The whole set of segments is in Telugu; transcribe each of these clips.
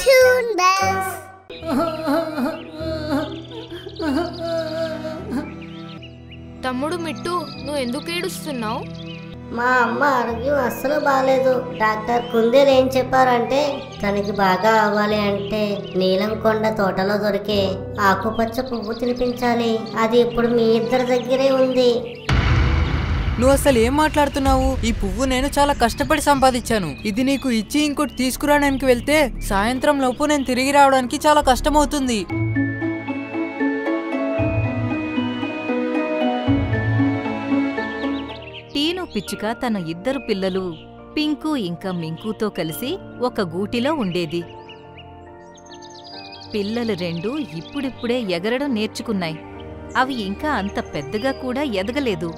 Toon bells. తమ్ముడు మిట్టు, నువ్వు ఎందుకు ఏడుస్తున్నావు? మా అమ్మ ఆరోగ్యం అస్సలు బాగాలేదు. డాక్టర్ కుందేలు ఏం చెప్పారంటే తనకి బాగా అవ్వాలి అంటే నీలం కొండ తోటలో దొరికే ఆకుపచ్చ పువ్వు తినిపించాలి. అది ఇప్పుడు మీ ఇద్దరి దగ్గరే ఉంది. నువ్వు అసలు ఏం మాట్లాడుతున్నావు? ఈ పువ్వు నేను చాలా కష్టపడి సంపాదించాను. ఇది నీకు ఇచ్చి ఇంకోటి తీసుకురావడానికి వెళ్తే సాయంత్రం లోపు నేను తిరిగి రావడానికి చాలా కష్టమవుతుంది. టీను పిచ్చుక తన ఇద్దరు పిల్లలు పింకు ఇంకా మింకుతో కలిసి ఒక గూటిలో ఉండేది. పిల్లలు రెండు ఇప్పుడిప్పుడే ఎగరడం నేర్చుకున్నాయి. అవి ఇంకా అంత పెద్దగా కూడా ఎదగలేదు.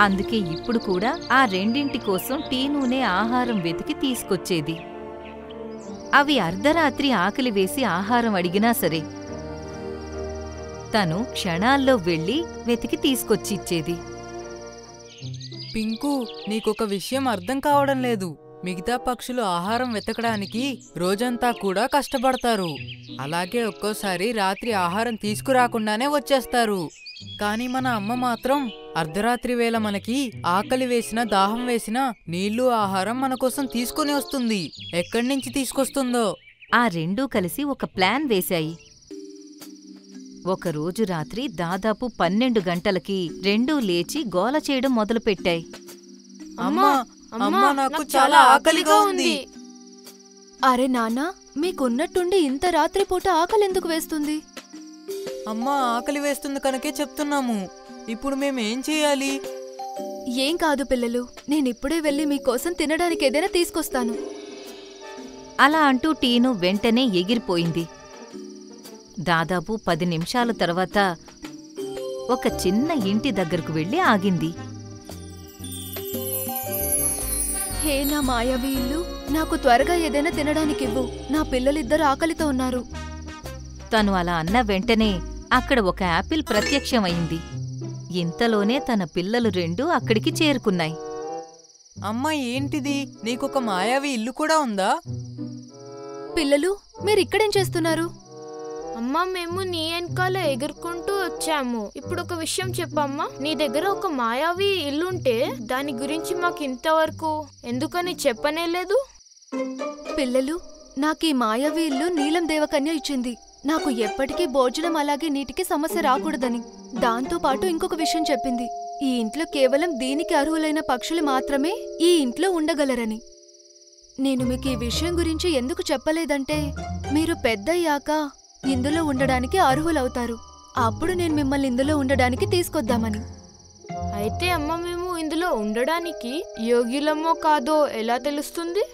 అందుకే ఇప్పుడు కూడా ఆ రెండింటి కోసం టీనునే ఆహారం వెతికి తీసుకొచ్చేది. అవి అర్ధరాత్రి ఆకలి వేసి ఆహారం అడిగినా సరే తను క్షణాల్లో వెళ్ళి వెతికి తీసుకొచ్చిచ్చేది. పింకు, నీకొక విషయం అర్థం కావడం లేదు. మిగతా పక్షులు ఆహారం వెతకడానికి రోజంతా కూడా కష్టపడతారు. అలాగే ఒక్కోసారి రాత్రి ఆహారం తీసుకురాకుండానే వచ్చేస్తారు. కానీ మన అమ్మ మాత్రం అర్ధరాత్రి వేళ మనకి ఆకలి వేసినా దాహం వేసినా నీళ్లు ఆహారం మన కోసం తీసుకుని వస్తుంది. ఎక్కడి నుంచి తీసుకొస్తుందో. ఆ రెండూ కలిసి ఒక ప్లాన్ వేశాయి. ఒకరోజు రాత్రి దాదాపు 12 గంటలకి రెండూ లేచి గోల చేయడం మొదలుపెట్టాయి. అమ్మా, అమ్మా, నాకు చాలా ఆకలిగా ఉంది. అరే నాన్నా, మీకున్నట్టుండి ఇంత రాత్రిపూట ఆకలెందుకు వేస్తుంది? అమ్మా, ఆకలి వేస్తుంది కనుకే చెప్తున్నాము. ఇప్పుడు మేమేం చేయాలి? ఏం కాదు పిల్లలు, నేనిప్పుడే వెళ్ళి మీకోసం తినడానికి ఏదైనా తీసుకొస్తాను. అలా అంటూ టీను వెంటనే ఎగిరిపోయింది. దాదాపు 10 నిమిషాల తర్వాత ఒక చిన్న ఇంటి దగ్గరకు వెళ్లి ఆగింది. హే నా మాయావి ఇల్లు, నాకు త్వరగా ఏదైనా తినడానికివ్వు. నా పిల్లలిద్దరు ఆకలితో ఉన్నారు. తను అలా అన్న వెంటనే అక్కడ ఒక యాపిల్ ప్రత్యక్షమైంది. ఇంతలోనే తన పిల్లలు రెండూ అక్కడికి చేరుకున్నాయి. అమ్మా, ఏంటిది? నీకొక మాయావి ఇల్లు కూడా ఉందా? పిల్లలు, మీరిక్కడేం చేస్తున్నారు? అమ్మా, మేము నీ వెనకాల ఎగురుకుంటూ వచ్చాము. ఇప్పుడు ఒక విషయం చెప్పమ్మా. నీ దగ్గర ఒక మాయావి ఇల్లుంటే దాని గురించి మాకు ఇంతవరకు ఎందుకని చెప్పనేలేదు? పిల్లలు, నాకీ మాయావి ఇల్లు నీలం దేవకన్య ఇచ్చింది. నాకు ఎప్పటికీ భోజనం అలాగే నీటికి సమస్య రాకూడదని. దాంతోపాటు ఇంకొక విషయం చెప్పింది. ఈ ఇంట్లో కేవలం దీనికి అర్హులైన పక్షులు మాత్రమే ఈ ఇంట్లో ఉండగలరని. నేను మీకు ఈ విషయం గురించి ఎందుకు చెప్పలేదంటే మీరు పెద్దయ్యాక ఇందులో ఉండడానికి అర్హులవుతారు. అప్పుడు నేను మిమ్మల్ని ఇందులో ఉండడానికి తీసుకొద్దామని. అయితే అమ్మ, మేము ఇందులో ఉండడానికి యోగ్యులమో కాదో ఎలా తెలుస్తుంది?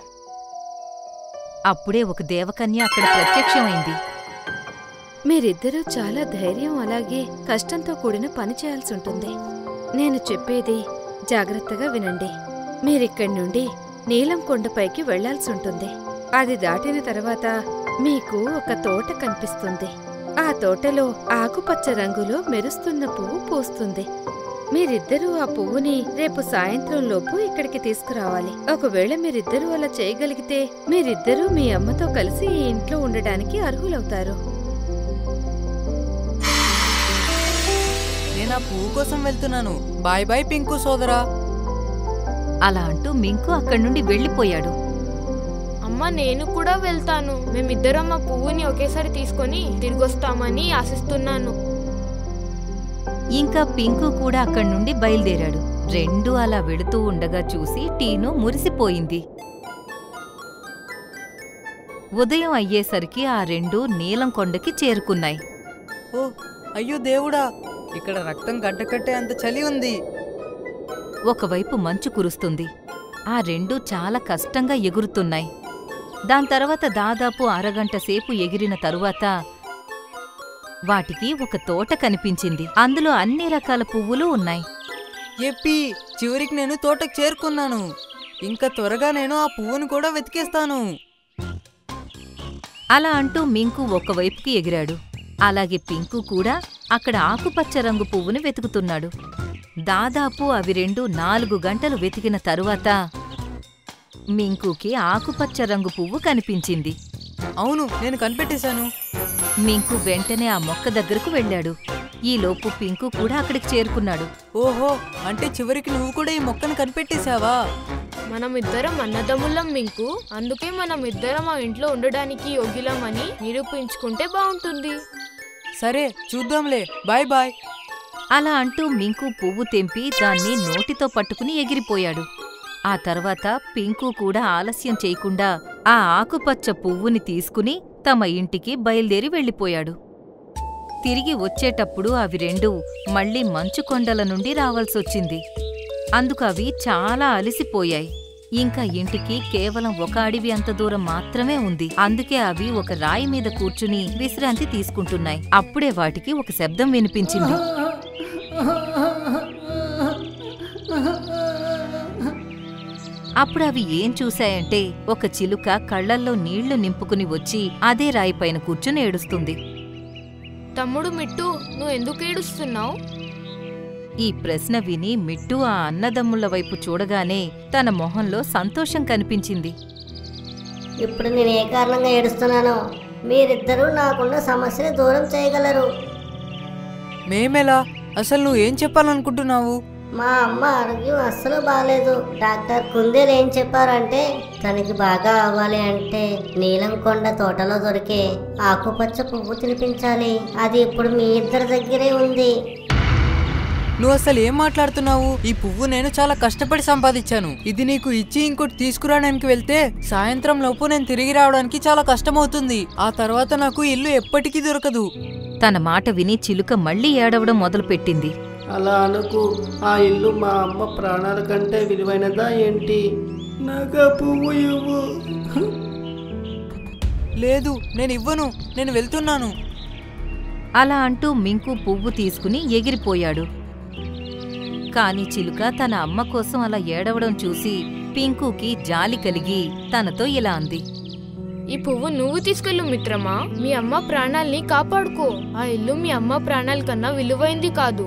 అప్పుడే ఒక దేవకన్య అక్కడ ప్రత్యక్షమైంది. మీరిద్దరూ చాలా ధైర్యం అలాగే కష్టంతో కూడిన పని చేయాల్సి ఉంటుంది. నేను చెప్పేది జాగ్రత్తగా వినండి. మీరిక్కడి నుండి నీలం కొండపైకి వెళ్లాల్సి ఉంటుంది. అది దాటిన తర్వాత మీకు ఒక తోట కనిపిస్తుంది. ఆ తోటలో ఆకుపచ్చ రంగులో మెరుస్తున్న పువ్వు పూస్తుంది. మీరిద్దరూ ఆ పువ్వుని రేపు సాయంత్రం లోపు ఇక్కడికి తీసుకురావాలి. ఒకవేళ మీరిద్దరూ అలా చేయగలిగితే మీరిద్దరూ మీ అమ్మతో కలిసి ఈ ఇంట్లో ఉండడానికి అర్హులవుతారు. నేను ఆ పువ్వు కోసం వెళ్తున్నాను. బాయ్ బాయ్ పింకు సోదరా. అలా అంటూ మింకు అక్కడి నుండి వెళ్లిపోయాడు. అమ్మ, నేను కూడా వెళ్తాను. మేమిద్దరం ఆ పువ్వుని ఒకేసారి తీసుకొని తిరిగొస్తామని ఆశిస్తున్నాను. ఇంకా పింకు కూడా అక్కడి నుండి బయలుదేరాడు. రెండూ అలా వెళుతూ ఉండగా చూసి టీను మురిసిపోయింది. ఉదయం అయ్యేసరికి ఆ రెండూ నీలం కొండకి చేరుకున్నాయి. ఓ అయ్యో దేవుడా, ఇక్కడ రక్తం గడ్డకట్టే అంత చలి ఉంది. ఒకవైపు మంచు కురుస్తుంది. ఆ రెండూ చాలా కష్టంగా ఎగురుతున్నాయి. దాని తర్వాత దాదాపు అరగంట సేపు ఎగిరిన తరువాత వాటికి ఒక తోట కనిపించింది. అందులో అన్ని రకాల పువ్వులు ఉన్నాయి. ఎప్పి, చివరికి నేను తోటకు చేరుకున్నాను. ఇంకా త్వరగా నేను ఆ పువ్వును కూడా వెతికేస్తాను. అలా అంటూ మింకు ఒకవైపుకి ఎగిరాడు. అలాగే పింకు కూడా అక్కడ ఆకుపచ్చ రంగు పువ్వుని వెతుకుతున్నాడు. దాదాపు అవి రెండు 4 గంటలు వెతికిన తరువాత మింకుకి ఆకుపచ్చ రంగు పువ్వు కనిపించింది. అవును, నేను కనిపెట్టేశాను. మింకు వెంటనే ఆ మొక్క దగ్గరకు వెళ్ళాడు. ఈలోపు పింకు కూడా అక్కడికి చేరుకున్నాడు. ఓహో, అంటే చివరికి నువ్వు కూడా ఈ మొక్కను కనిపెట్టేశావా? మనమిద్దరం అన్నదమ్ములం మింకు, అందుకే మనం ఇద్దరం ఆ ఇంట్లో ఉండడానికి యోగ్యులమని నిరూపించుకుంటే బాగుంటుంది. సరే, చూద్దాంలే. Bye bye. అలా అంటూ మింకు పువ్వు తెంపి దాన్ని నోటితో పట్టుకుని ఎగిరిపోయాడు. ఆ తర్వాత పింకు కూడా ఆలస్యం చేయకుండా ఆ ఆకుపచ్చ పువ్వుని తీసుకుని తమ ఇంటికి బయలుదేరి వెళ్ళిపోయాడు. తిరిగి వచ్చేటప్పుడు అవి రెండు మళ్లీ మంచుకొండల నుండి రావాల్సొచ్చింది. అందుకు అవి చాలా అలసిపోయాయి. ఇంకా ఇంటికి కేవలం ఒక అడవి అంత దూరం మాత్రమే ఉంది. అందుకే అవి ఒక రాయి మీద కూర్చుని విశ్రాంతి తీసుకుంటున్నాయి. అప్పుడే వాటికి ఒక శబ్దం వినిపించింది. అప్పుడు అవి ఏం చూశాయంటే ఒక చిలుక కళ్లల్లో నీళ్లు నింపుకుని వచ్చి అదే రాయిపైన కూర్చుని ఏడుస్తుంది. తమ్ముడు మిట్టు, నువ్వు ఎందుకు ఏడుస్తున్నావు? ఈ ప్రశ్న విని మిట్టు ఆ అన్నదమ్ముల వైపు చూడగానే తన మొహంలో సంతోషం కనిపించింది. ఇప్పుడు నేను ఏ కారణంగా ఏడుస్తున్నానో మీరిద్దరూ నాకున్న సమస్యని దూరం చేయగలరు. మేమెలా? అసలు నువ్వేం చెప్పాలనుకుంటున్నావు? మా అమ్మ ఆరోగ్యం అస్సలు బాగాలేదు. డాక్టర్ కుందేలు ఏం చెప్పారంటే తనకి బాగా అవ్వాలి అంటే నీలం కొండ తోటలో దొరికే ఆకుపచ్చ పువ్వు తినిపించాలి. అది ఇప్పుడు మీ ఇద్దరి దగ్గరే ఉంది. నువ్వు అసలు ఏం మాట్లాడుతున్నావు? ఈ పువ్వు నేను చాలా కష్టపడి సంపాదించాను. ఇది నీకు ఇచ్చి ఇంకోటి తీసుకురావడానికి వెళ్తే సాయంత్రం లోపు నేను తిరిగి రావడానికి చాలా కష్టమవుతుంది. ఆ తర్వాత నాకు ఇల్లు ఎప్పటికీ దొరకదు. తన మాట విని చిలుక మళ్లీ ఏడవడం మొదలుపెట్టింది. అలా అనుకు, ఆ ఇల్లు మా అమ్మ ప్రాణాల కంటే విలువైనదా ఏంటి? నాకు ఆ పువ్వు ఇవ్వు. లేదు, నేను ఇవ్వను. నేను వెళ్తున్నాను. అలా అంటూ మింకు పువ్వు తీసుకుని ఎగిరిపోయాడు. కాని చిలుక తన అమ్మ కోసం అలా ఏడవడం చూసి పింకుకి జాలి కలిగి తనతో ఇలా అంది. ఈ పువ్వు నువ్వు తీసుకెళ్ళు మిత్రమా. మీ అమ్మ ప్రాణాల్ని కాపాడుకో. ఆ ఇల్లు మీ అమ్మ ప్రాణాల కన్నా విలువైంది కాదు.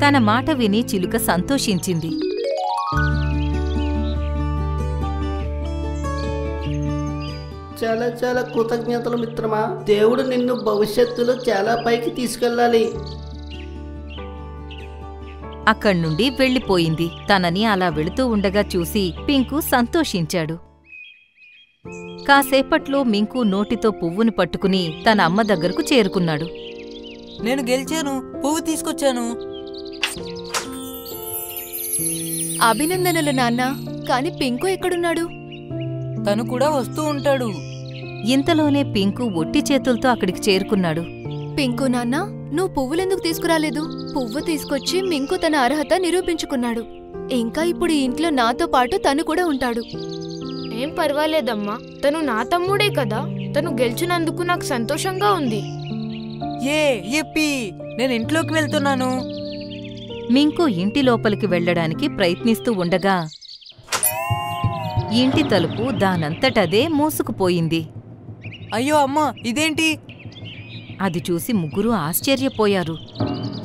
తన మాట విని చిలుక సంతోషించింది. చాలా చాలా కృతజ్ఞతలు మిత్రమా. దేవుడు నిన్ను భవిష్యత్తులో చాలా పైకి తీసుకెళ్ళాలి. అక్కడ్నుండి వెళ్ళిపోయింది. తనని అలా వెళుతూ ఉండగా చూసి పింకు సంతోషించాడు. కాసేపట్లో మింకు నోటితో పువ్వుని పట్టుకుని తన అమ్మ దగ్గరకు చేరుకున్నాడు. నేను గెలిచాను, పువ్వు తీసుకొచ్చాను. అభినందనలు నాన్న. కాని పింకు ఎక్కడున్నాడు? తను కూడా వస్తూ ఉంటాడు. ఇంతలోనే పింకు ఒట్టి చేతులతో అక్కడికి చేరుకున్నాడు. పింకు నాన్న, నువ్వు పువ్వులెందుకు తీసుకురాలేదు? పువ్వు తీసుకొచ్చి మింకు తన అర్హత నిరూపించుకున్నాడు. ఇంకా ఇప్పుడు ఈ ఇంట్లో నాతో పాటు తను కూడా ఉంటాడు. ఏం పర్వాలేదమ్మా, తను నా తమ్ముడే కదా. తను గెలిచినందుకు నాకు సంతోషంగా ఉంది. ఎప్పి, నేను ఇంట్లోకి వెళ్తున్నాను. మింకు ఇంటి లోపలికి వెళ్లడానికి ప్రయత్నిస్తూ ఉండగా ఇంటి తలుపు దానంతటదే మూసుకుపోయింది. అయ్యో అమ్మా, ఇదేంటి? అది చూసి ముగ్గురూ ఆశ్చర్యపోయారు.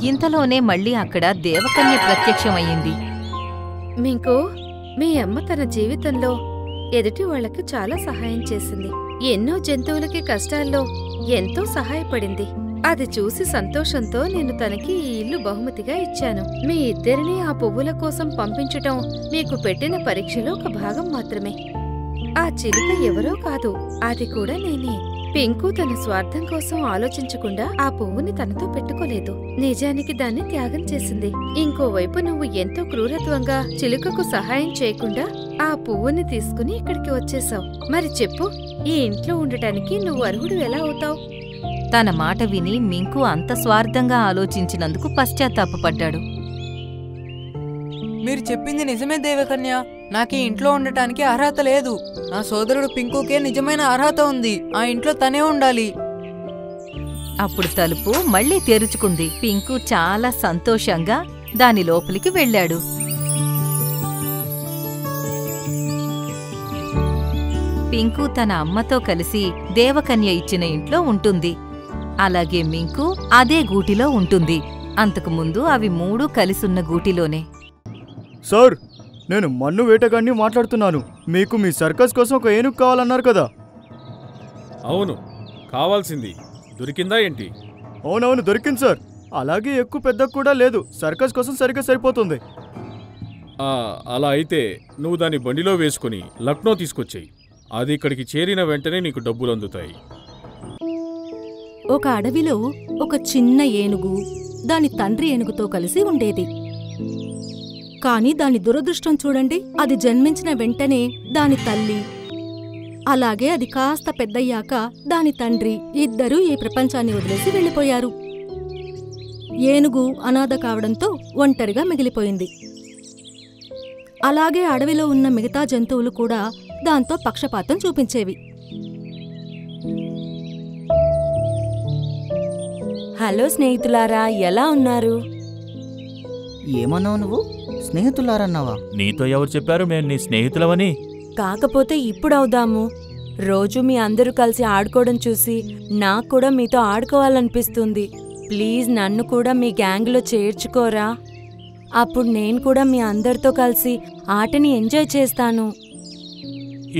ఇంతలోనే మళ్ళీ అక్కడ దేవకన్య ప్రత్యక్షమయ్యింది. మింకు, మీ అమ్మ తన జీవితంలో ఎదుటి వాళ్లకు చాలా సహాయం చేసింది. ఎన్నో జంతువులకి కష్టాల్లో ఎంతో సహాయపడింది. అది చూసి సంతోషంతో నేను తనకి ఈ ఇల్లు బహుమతిగా ఇచ్చాను. మీ ఇద్దరినీ ఆ పువ్వుల కోసం పంపించటం మీకు పెట్టిన పరీక్షలో ఒక భాగం మాత్రమే. ఆ చిలుక ఎవరో కాదు, అది కూడా నేనే. పింకు తన స్వార్థం కోసం ఆలోచించకుండా ఆ పువ్వుని తనతో పెట్టుకోలేదు. నిజానికి దాన్ని త్యాగం చేసింది. ఇంకోవైపు నువ్వు ఎంతో క్రూరత్వంగా చిలుకకు సహాయం చేయకుండా ఆ పువ్వుని తీసుకుని ఇక్కడికి వచ్చేశావు. మరి చెప్పు, ఈ ఇంట్లో ఉండటానికి నువ్వు అర్హుడు ఎలా అవుతావు? తన మాట విని మింకు అంత స్వార్థంగా ఆలోచించినందుకు పశ్చాత్తాపపడ్డాడు. మీరు చెప్పింది నిజమే దేవకన్య. నాకు ఈ ఇంట్లో ఉండటానికి అర్హత లేదు. నా సోదరుడు పింకుకే నిజమైన అర్హత ఉంది. ఆ ఇంట్లో తనే ఉండాలి. అప్పుడు తలుపు మళ్లీ తెరుచుకుంది. పింకు చాలా సంతోషంగా దాని లోపలికి వెళ్ళాడు. పింకు తన అమ్మతో కలిసి దేవకన్య ఇచ్చిన ఇంట్లో ఉంటుంది. అలాగే మింకు అదే గూటిలో ఉంటుంది. అంతకుముందు అవి మూడూ కలిసున్న గూటిలోనే. సార్, నేను మన్ను వేటగాడిని మాట్లాడుతున్నాను. మీకు మీ సర్కస్ కోసం ఒక ఏనుగు కావాలన్నారు కదా? అవును, కావాల్సింది దొరికిందా ఏంటి? అవునవును, దొరికింది సార్. అలాగే ఎక్కువ పెద్ద కూడా లేదు. సర్కస్ కోసం సరిగ్గా సరిపోతుంది. అలా అయితే నువ్వు దాన్ని బండిలో వేసుకుని లక్నో తీసుకొచ్చేయి. అది ఇక్కడికి చేరిన వెంటనే నీకు డబ్బులు అందుతాయి. ఒక అడవిలో ఒక చిన్న ఏనుగు దాని తండ్రి ఏనుగుతో కలిసి ఉండేది. కాని దాని దురదృష్టం చూడండి, అది జన్మించిన వెంటనే దాని తల్లి, అలాగే అది కాస్త పెద్దయ్యాక దాని తండ్రి ఇద్దరూ ఈ ప్రపంచాన్ని వదిలేసి వెళ్ళిపోయారు. ఏనుగు అనాథ కావడంతో ఒంటరిగా మిగిలిపోయింది. అలాగే అడవిలో ఉన్న మిగతా జంతువులు కూడా దాంతో పక్షపాతం చూపించేవి. హలో స్నేహితులారా, ఎలా ఉన్నారు? ఏమన్నావు నువ్వు? స్నేహితులారన్నావా? నీతో ఎవరు చెప్పారు మేము నీ స్నేహితులవని? కాకపోతే ఇప్పుడవుదాము. రోజు మీ అందరూ కలిసి ఆడుకోవడం చూసి నాకు కూడా మీతో ఆడుకోవాలనిపిస్తుంది. ప్లీజ్ నన్ను కూడా మీ గ్యాంగ్లో చేర్చుకోరా. అప్పుడు నేను కూడా మీ అందరితో కలిసి ఆటని ఎంజాయ్ చేస్తాను.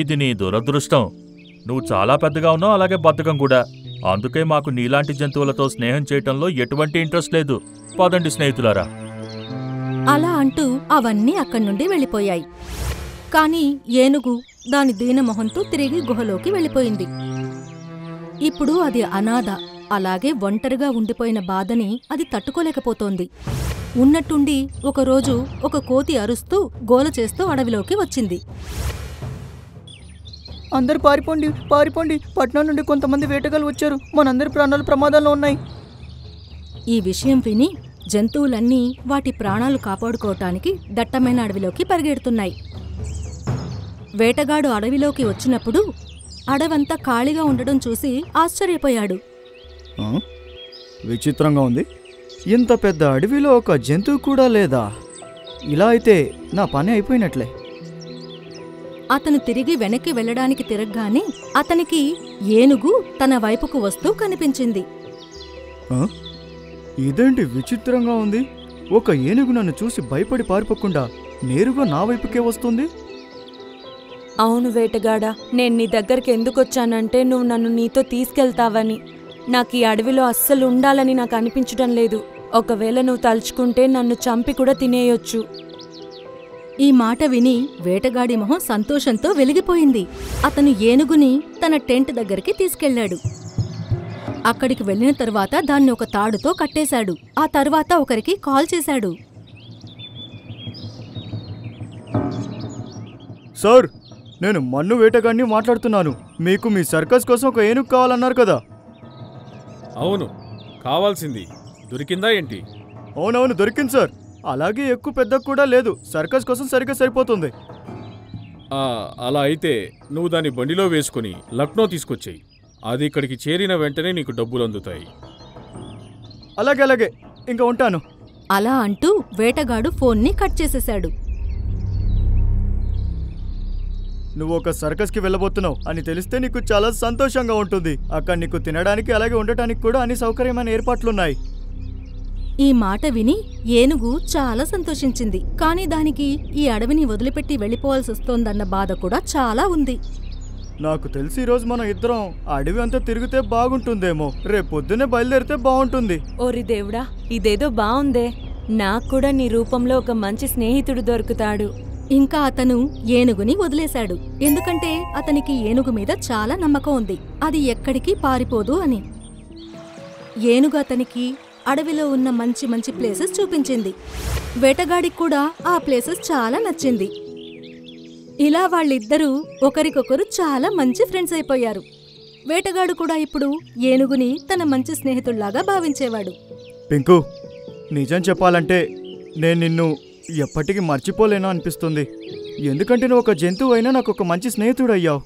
ఇది నీ దురదృష్టం. నువ్వు చాలా పెద్దగా ఉన్నావు, అలాగే బద్ధకం కూడా. అందుకే మాకు నీలాంటి జంతువులతో స్నేహం చేయటంలో ఎటువంటి ఇంట్రెస్ట్ లేదు. పదండి స్నేహితులారా. అలా అంటూ అవన్నీ అక్కడి నుండి వెళ్ళిపోయాయి. కాని ఏనుగు దాని దీనమొహంతో తిరిగి గుహలోకి వెళ్ళిపోయింది. ఇప్పుడు అది అనాథ, అలాగే ఒంటరిగా ఉండిపోయిన బాధని అది తట్టుకోలేకపోతోంది. ఉన్నట్టుండి ఒకరోజు ఒక కోతి అరుస్తూ గోల చేస్తూ అడవిలోకి వచ్చింది. అందరు పారిపోండి, పారిపోండి! పట్నం నుండి కొంతమంది వేటగాళ్ళు వచ్చారు. మనందరి ప్రాణాలు ప్రమాదంలో ఉన్నాయి. ఈ విషయం విని జంతువులన్నీ వాటి ప్రాణాలు కాపాడుకోవటానికి దట్టమైన అడవిలోకి పరిగెడుతున్నాయి. వేటగాడు అడవిలోకి వచ్చినప్పుడు అడవంతా ఖాళీగా ఉండడం చూసి ఆశ్చర్యపోయాడు. విచిత్రంగా ఉంది. ఇంత పెద్ద అడవిలో ఒక జంతువు కూడా లేదా? ఇలా అయితే నా పని అయిపోయినట్లే. అతను తిరిగి వెనక్కి వెళ్ళడానికి తిరగగానే అతనికి ఏనుగు తన వైపుకు వస్తూ కనిపించింది. ఇదేంటి విచిత్రంగా ఉంది? ఒక ఏనుగు నన్ను చూసి భయపడి పారిపోకుండా నేరుగా నా వైపుకే వస్తుంది. అవును వేటగాడా, నేను నీ దగ్గరికి ఎందుకొచ్చానంటే నువ్వు నన్ను నీతో తీసుకెళ్తావని. నాకు ఈ అడవిలో అస్సలు ఉండాలని నాకు అనిపించడం లేదు. ఒకవేళ నువ్వు తలుచుకుంటే నన్ను చంపి కూడా తినేయొచ్చు. ఈ మాట విని వేటగాడి మొహం సంతోషంతో వెలిగిపోయింది. అతను ఏనుగుని తన టెంట్ దగ్గరికి తీసుకెళ్లాడు. అక్కడికి వెళ్లిన తరువాత దాన్ని ఒక తాడుతో కట్టేశాడు. ఆ తర్వాత ఒకరికి కాల్ చేశాడు. సార్, నేను మన్ను వేటగాడిని మాట్లాడుతున్నాను. మీకు మీ సర్కస్ కోసం ఒక ఏనుగు కావాలన్నారు కదా? అవును, కావాల్సింది దొరికిందా ఏంటి? అవునవును, దొరికింది సార్. అలాగే ఎక్కువ పెద్ద కూడా లేదు. సర్కస్ కోసం సరిగ్గా సరిపోతుంది. అలా అయితే నువ్వు దాన్ని బండిలో వేసుకుని లక్నో తీసుకొచ్చేయి. అది ఇక్కడికి చేరిన వెంటనే నీకు డబ్బులు అందుతాయి. అలాగే అలాగే, ఇంకా ఉంటాను. అలా అంటూ వేటగాడు ఫోన్ని కట్ చేసేశాడు. నువ్వు ఒక సర్కస్కి వెళ్ళబోతున్నావు అని తెలిస్తే నీకు చాలా సంతోషంగా ఉంటుంది. అక్కడ నీకు తినడానికి అలాగే ఉండటానికి కూడా అన్ని సౌకర్యమైన ఏర్పాట్లున్నాయి. ఈ మాట విని ఏనుగు చాలా సంతోషించింది. కాని దానికి ఈ అడవిని వదిలిపెట్టి వెళ్ళిపోవాల్సి వస్తోందన్న బాధ కూడా చాలా ఉంది. నాకు తెలిసి ఈరోజు మనం ఇద్దరం అడవి అంతా తిరిగితే బాగుంటుందేమో. రేపు పొద్దున్నే బయలుదేరితే బాగుంటుంది. ఓరి దేవుడా, ఇదేదో బావుందే. నాకు కూడా నీ రూపంలో ఒక మంచి స్నేహితుడు దొరుకుతాడు. ఇంకా అతను ఏనుగుని వదిలేశాడు. ఎందుకంటే అతనికి ఏనుగు మీద చాలా నమ్మకం ఉంది. అది ఎక్కడికి పారిపోదు అని. ఏనుగు అతనికి అడవిలో ఉన్న మంచి మంచి ప్లేసెస్ చూపించింది. వేటగాడికి కూడా ఆ ప్లేసెస్ చాలా నచ్చింది. ఇలా వాళ్ళిద్దరూ ఒకరికొకరు చాలా మంచి ఫ్రెండ్స్ అయిపోయారు. వేటగాడు కూడా ఇప్పుడు ఏనుగుని తన మంచి స్నేహితుల్లాగా భావించేవాడు. పింకు, నిజం చెప్పాలంటే నేను నిన్ను ఎప్పటికీ మర్చిపోలేను అనిపిస్తుంది. ఎందుకంటే నువ్వు ఒక జంతువు అయినా నాకు ఒక మంచి స్నేహితుడు అయ్యావు.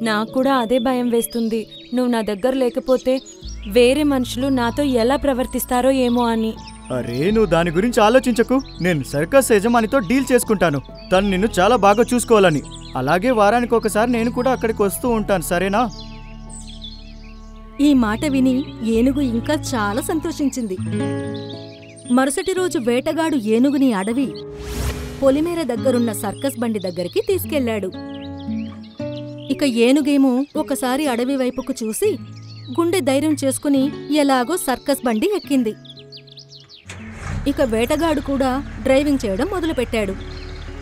నాకు కూడా అదే భయం వేస్తుంది. నువ్వు నా దగ్గర లేకపోతే వేరే మనుషులు నాతో ఎలా ప్రవర్తిస్తారో ఏమో అని. అరే, నువ్వు దాని గురించి ఆలోచించకు. నేను సర్కస్ యజమానితో డీల్ చేసుకుంటాను. తను నిన్ను చాలా బాగా చూసుకోవాలని. అలాగే వారానికి ఒకసారి నేను కూడా అక్కడికి వస్తూ ఉంటాను, సరేనా? ఈ మాట విని ఏనుగు ఇంకా చాలా సంతోషించింది. మరుసటి రోజు వేటగాడు ఏనుగుని అడవి పొలిమేర దగ్గరున్న సర్కస్ బండి దగ్గరికి తీసుకెళ్లాడు. ఇక ఏనుగేమో ఒకసారి అడవి వైపుకు చూసి గుండె ధైర్యం చేసుకుని ఎలాగో సర్కస్ బండి ఎక్కింది. ఇక వేటగాడు కూడా డ్రైవింగ్ చేయడం మొదలుపెట్టాడు.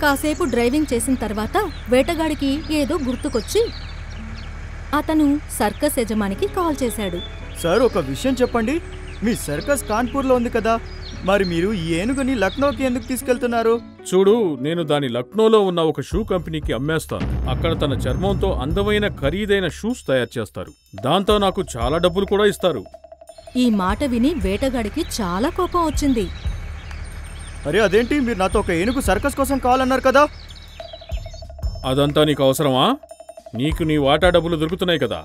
కాసేపు డ్రైవింగ్ చేసిన తర్వాత వేటగాడికి ఏదో గుర్తుకొచ్చి అతను సర్కస్ యజమానికి కాల్ చేశాడు. సార్, ఒక విషయం చెప్పండి. మీ సర్కస్ కాన్పూర్లో ఉంది కదా, మరి మీరు ఈ ఏనుగుని లక్నోకి ఎందుకు తీసుకెళ్తున్నారు? చూడు, నేను దాని లక్నోలో ఉన్న ఒక షూ కంపెనీకి అమ్మేస్తాను. అక్కడ తన చర్మంతో అందమైన ఖరీదైన షూస్ తయారు చేస్తారు. దాంతో నాకు చాలా డబ్బులు కూడా ఇస్తారు. ఈ మాట విని వేటగాడికి చాలా కోపం వచ్చింది. అరే అదేంటి, మీరు నాతో ఒక ఏనుగు సర్కస్ కోసం కావాలన్నారు కదా? అదంతా నీకు అవసరమా? నీకు నీ వాటా డబ్బులు దొరుకుతున్నాయి కదా,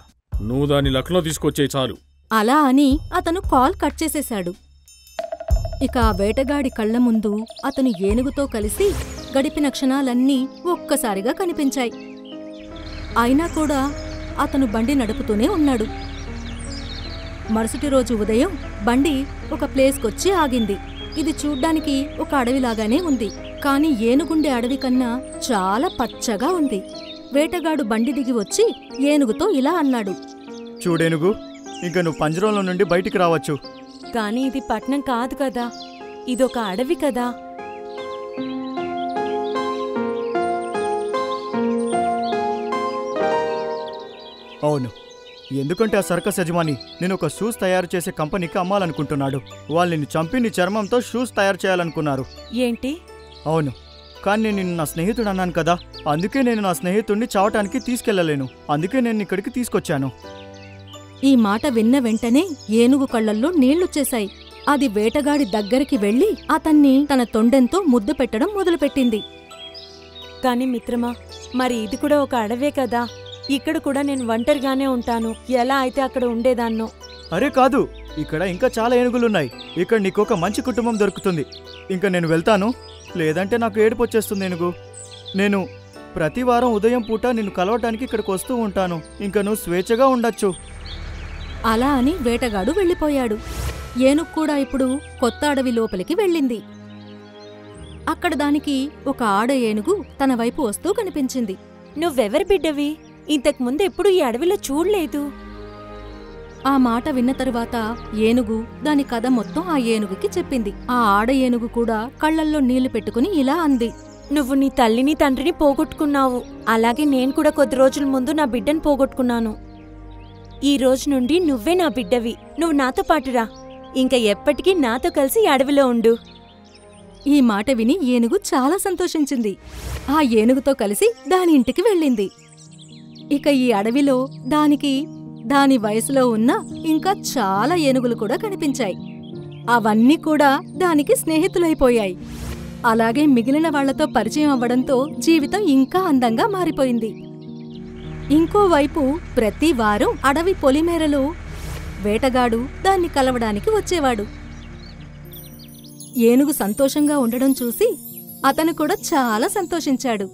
నువ్వు దాన్ని లక్నో తీసుకొచ్చే చాలు. అలా అని అతను కాల్ కట్ చేసేశాడు. ఇక ఆ వేటగాడి కళ్ల ముందు అతను ఏనుగుతో కలిసి గడిపిన క్షణాలన్నీ ఒక్కసారిగా కనిపించాయి. అయినా కూడా అతను బండి నడుపుతూనే ఉన్నాడు. మరుసటి రోజు ఉదయం బండి ఒక ప్లేస్కొచ్చి ఆగింది. ఇది చూడ్డానికి ఒక అడవిలాగానే ఉంది, కాని ఏనుగుండే అడవి కన్నా చాలా పచ్చగా ఉంది. వేటగాడు బండి దిగి వచ్చి ఏనుగుతో ఇలా అన్నాడు. చూడేనుగు, ఇంక నువ్వు పంజరంలో నుండి బయటికి రావచ్చు. కానీ ఇది పట్నం కాదు కదా, ఇదొక అడవి కదా. అవును, ఎందుకంటే ఆ సర్కస్ యజమాని నేను ఒక షూస్ తయారు చేసే కంపెనీకి అమ్మాలనుకుంటున్నాడు. వాళ్ళని చంపి నీ చర్మంతో షూస్ తయారు చేయాలనుకున్నారు. ఏంటి? అవును, కానీ నేను నిన్ను నా స్నేహితుడు అన్నాను కదా, అందుకే నేను నా స్నేహితుడిని చావటానికి తీసుకెళ్లలేను. అందుకే నేను ఇక్కడికి తీసుకొచ్చాను. ఈ మాట విన్న వెంటనే ఏనుగు కళ్లల్లో నీళ్లొచ్చేశాయి. అది వేటగాడి దగ్గరికి వెళ్లి అతన్ని తన తొండెంతో ముద్దు పెట్టడం మొదలుపెట్టింది. కాని మిత్రమా, మరి ఇది కూడా ఒక అడవే కదా, ఇక్కడ కూడా నేను ఒంటరిగానే ఉంటాను. ఎలా అయితే అక్కడ ఉండేదాన్నో. అరే కాదు, ఇక్కడ ఇంకా చాలా ఏనుగులున్నాయి. ఇక్కడ నీకొక మంచి కుటుంబం దొరుకుతుంది. ఇంకా నేను వెళ్తాను, లేదంటే నాకు ఏడుపు వచ్చేస్తుంది. ఏనుగు, నేను ప్రతి వారం ఉదయం పూట నిన్ను కలవటానికి ఇక్కడికి వస్తూ ఉంటాను. ఇంకా నువ్వు స్వేచ్ఛగా ఉండొచ్చు. అలా అని వేటగాడు వెళ్ళిపోయాడు. ఏనుగు కూడా ఇప్పుడు కొత్త అడవి లోపలికి వెళ్ళింది. అక్కడ దానికి ఒక ఆడ ఏనుగు తన వైపు వస్తూ కనిపించింది. నువ్వెవరి బిడ్డవి? ఇంతకుముందు ఎప్పుడు ఈ అడవిలో చూడలేదు. ఆ మాట విన్న తరువాత ఏనుగు దాని కథ మొత్తం ఆ ఏనుగుకి చెప్పింది. ఆ ఆడ ఏనుగు కూడా కళ్లల్లో నీళ్లు పెట్టుకుని ఇలా అంది. నువ్వు నీ తల్లిని తండ్రిని పోగొట్టుకున్నావు. అలాగే నేను కూడా కొద్ది రోజుల ముందు నా బిడ్డను పోగొట్టుకున్నాను. ఈ రోజు నుండి నువ్వే నా బిడ్డవి. నువ్వు నాతో పాటురా. ఇంకా ఎప్పటికీ నాతో కలిసి అడవిలో ఉండు. ఈ మాట విని ఏనుగు చాలా సంతోషించింది. ఆ ఏనుగుతో కలిసి దాని ఇంటికి వెళ్ళింది. ఇక ఈ అడవిలో దానికి దాని వయసులో ఉన్న ఇంకా చాలా ఏనుగులు కూడా కనిపించాయి. అవన్నీ కూడా దానికి స్నేహితులైపోయాయి. అలాగే మిగిలిన వాళ్లతో పరిచయం అవ్వడంతో జీవితం ఇంకా అందంగా మారిపోయింది. ఇంకోవైపు ప్రతి వారం అడవి పొలిమేరలో వేటగాడు దాన్ని కలవడానికి వచ్చేవాడు. ఏనుగు సంతోషంగా ఉండడం చూసి అతను కూడా చాలా సంతోషించాడు.